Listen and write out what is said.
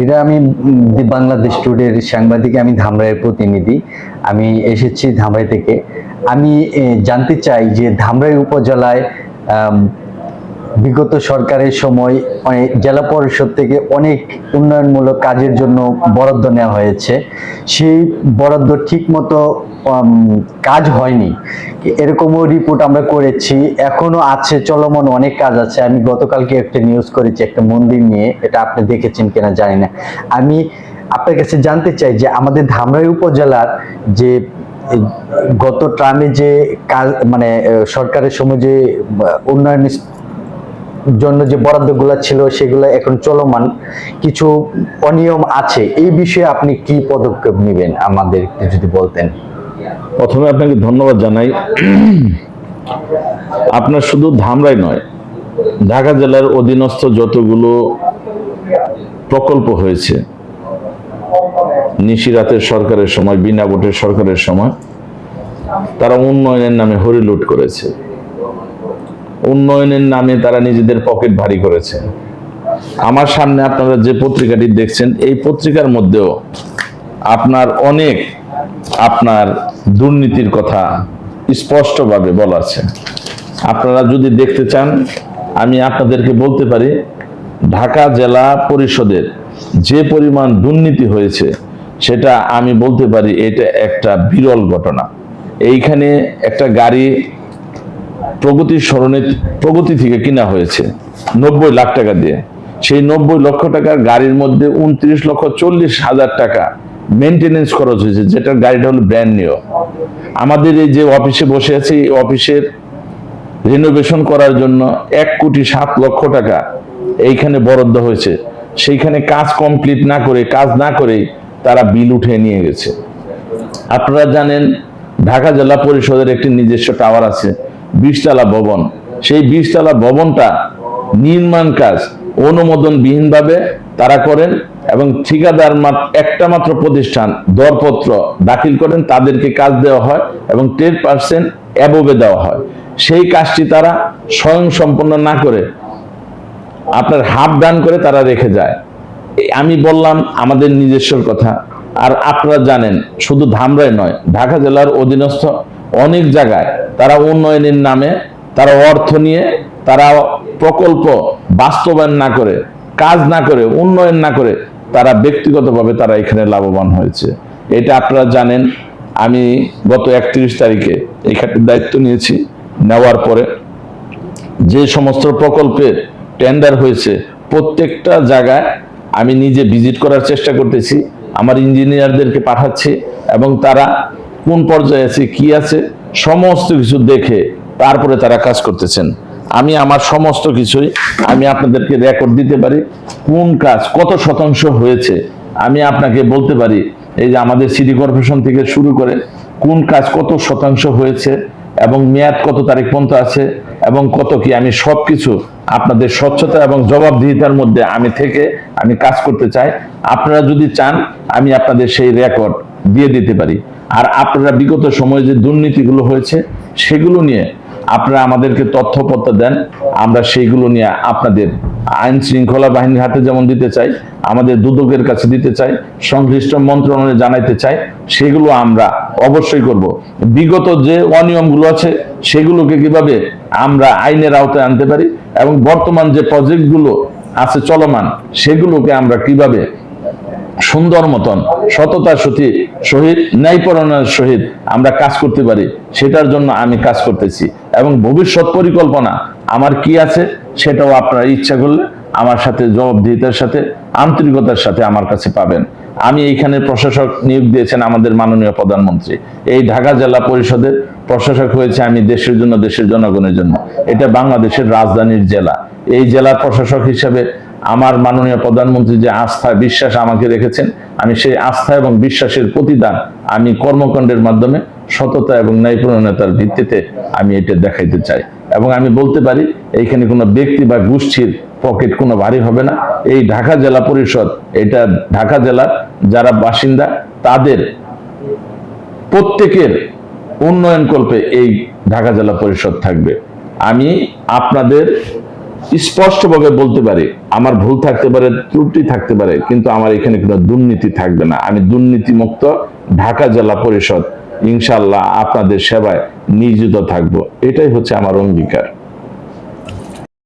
এটা আমি বাংলাদেশ টুডের সাংবাদিক। আমি ধামরাইয়ের প্রতিনিধি। আমি এসেছি ধামরাই থেকে। আমি জানতে চাই যে ধামরাই উপজেলায় বিগত সরকারের সময় জেলা পরিষদ থেকে অনেক উন্নয়নমূলক কাজের জন্য বরাদ্দ নেওয়া হয়েছে। সেই বরাদ্দ ঠিক মতো কাজ হয়নি, এরকমও রিপোর্ট আমরা করেছি। এখনো আছে, চলমান অনেক কাজ আছে। আমি গতকালকে একটা নিউজ করেছি একটা মন্দির নিয়ে, এটা আপনি দেখেছেন কিনা জানি না। আমি আপনার কাছে জানতে চাই যে আমাদের ধামরাই উপজেলার যে গত ট্রামে যে কাজ মানে সরকারের সময় যে উন্নয়ন জন্য যে বরাদ্দগুলো ছিল সেগুলো এখন চলমান, কিছু অনিয়ম আছে। এই বিষয়ে আপনি কি পদক্ষেপ নেবেন আমাদের যদি বলতেন। প্রথমে আপনাকে ধন্যবাদ জানাই। আপনার শুধু ধামরাই নয়, ঢাকা জেলার অধীনস্থ যতগুলো প্রকল্প হয়েছে নিশিরাতের সরকারের সময়, বিনা ভোটের সরকারের সময়, তারা উন্নয়নের নামে হরিলুট করেছে। উন্নয়নের নামে তারা নিজেদের পকেট ভারী করেছে। আমার সামনে আপনারা যে পত্রিকাটি দেখছেন, এই পত্রিকার মধ্যেও আপনার দুর্নীতির কথা স্পষ্টভাবে বলা আছে। আপনারা যদি দেখতে চান, আমি আপনাদেরকে বলতে পারি ঢাকা জেলা পরিষদের যে পরিমাণ দুর্নীতি হয়েছে সেটা আমি বলতে পারি এটা একটা বিরল ঘটনা। এইখানে একটা গাড়ি প্রগতি থেকে কিনা হয়েছে 90 লাখ টাকা দিয়ে। সেই 90 লক্ষ টাকার গাড়ির মধ্যে 29,40,000 টাকা মেনটেনেন্স খরচ হয়েছে, যেটা গাড়িটা হলো ব্র্যান্ড নিউ। আমাদের এই যে অফিসে বসে আছি, এই অফিসের রিনোভেশন করার জন্য 1,07,00,000 টাকা এইখানে বরাদ্দ হয়েছে। সেইখানে কাজ কমপ্লিট না করে, কাজ না করেই তারা বিল উঠিয়ে নিয়ে গেছে। আপনারা জানেন ঢাকা জেলা পরিষদের একটি নিজস্ব টাওয়ার আছে, 20 তলা ভবন। সেই 20 তলা ভবনটা নির্মাণ কাজ অনুমোদনবিহীনভাবে তারা করেন এবং ঠিকাদার একটা মাত্র প্রতিষ্ঠান দরপত্র দাখিল করেন, তাদেরকে কাজ দেওয়া হয় এবং 10% অ্যাবভে দেওয়া হয়। সেই কাজটি তারা স্বয়ং সম্পন্ন না করে আপনার হাফ ডান করে তারা রেখে যায়। আমি বললাম আমাদের নিজস্বর কথা। আর আপনারা জানেন শুধু ধামরাই নয়, ঢাকা জেলার অধীনস্থ অনেক জায়গায় তারা উন্নয়নের নামে তারা অর্থ নিয়ে তারা প্রকল্প বাস্তবায়ন না করে, কাজ না করে, উন্নয়ন না করে তারা ব্যক্তিগতভাবে তারা এখানে লাভবান হয়েছে। এটা আপনারা জানেন। আমি গত 31 তারিখে এখানে দায়িত্ব নিয়েছি। নেওয়ার পরে যে সমস্ত প্রকল্পের টেন্ডার হয়েছে প্রত্যেকটা জায়গায় আমি নিজে ভিজিট করার চেষ্টা করতেছি, আমার ইঞ্জিনিয়ারদেরকে পাঠাচ্ছি এবং তারা কোন পর্যায়ে আছে, কি আছে, সমস্ত কিছু দেখে তারপরে তারা কাজ করতেছেন। আমি আমার সমস্ত কিছুই আমি আপনাদেরকে রেকর্ড দিতে পারি, কোন কাজ কত শতাংশ হয়েছে আমি আপনাকে বলতে পারি। এই যে আমাদের সিটি কর্পোরেশন থেকে শুরু করে কোন কাজ কত শতাংশ হয়েছে এবং মেয়াদ কত তারিখ পর্যন্ত আছে এবং কত কি, আমি সবকিছু আপনাদের স্বচ্ছতা এবং জবাবদিহিতার মধ্যে আমি কাজ করতে চাই। আপনারা যদি চান আমি আপনাদের সেই রেকর্ড দিয়ে দিতে পারি। আর আপনারা বিগত সময়ে যে দুর্নীতিগুলো হয়েছে সেগুলো নিয়ে আপনারা আমাদেরকে তথ্যপত্র দেন, আমরা সেইগুলো নিয়ে আপনাদের আইন শৃঙ্খলা বাহিনীর হাতে যেমন দিতে চাই, আমাদের দুদকের কাছে দিতে চাই, সংশ্লিষ্ট মন্ত্রণালয়ে জানাইতে চাই, সেগুলো আমরা অবশ্যই করব। বিগত যে অনিয়মগুলো আছে সেগুলোকে কিভাবে আমরা আইনের আওতায় আনতে পারি এবং বর্তমান যে প্রজেক্টগুলো আছে চলমান সেগুলোকে আমরা কিভাবে সুন্দর মতন সততার সহিত ন্যায়পরায়ণের সহিত আমরা কাজ করতে পারি, সেটার জন্য আমি কাজ করতেছি। এবং ভবিষ্যৎ পরিকল্পনা আমার কি আছে সেটাও আপনারা ইচ্ছা করলে আমার সাথে জবাবদিহিতার সাথে আন্তরিকতার সাথে আমার কাছে পাবেন। আমি এইখানে প্রশাসক নিয়োগ দিয়েছেন আমাদের মাননীয় প্রধানমন্ত্রী। এই ঢাকা জেলা পরিষদের প্রশাসক হয়েছে আমি দেশের জন্য, দেশের জনগণের জন্য। এটা বাংলাদেশের রাজধানীর জেলা। এই জেলার প্রশাসক হিসেবে আমার মাননীয় প্রধানমন্ত্রী যে আস্থা বিশ্বাস আমাকে রেখেছেন, আমি সেই আস্থা এবং বিশ্বাসের প্রতিদান আমি কর্মকাণ্ডের মাধ্যমে সততা এবং ন্যায়পরায়ণতার ভিত্তিতে আমি এটা দেখাইতে চাই। এবং আমি বলতে পারি এইখানে কোনো ব্যক্তি বা গোষ্ঠীর পকেট কোনো ভারী হবে না। এই ঢাকা জেলা পরিষদ, এটা ঢাকা জেলার যারা বাসিন্দা তাদের প্রত্যেকের উন্নয়ন কল্পে এই ঢাকা জেলা পরিষদ থাকবে। আমি আপনাদের স্পষ্টভাবে বলতে পারি, আমার ভুল থাকতে পারে, ত্রুটি থাকতে পারে, কিন্তু আমার এখানে কোনো দুর্নীতি থাকবে না। আমি দুর্নীতিমুক্ত ঢাকা জেলা পরিষদ ইনশাআল্লাহ আপনাদের সেবায় নিয়োজিত থাকবো, এটাই হচ্ছে আমার অঙ্গীকার।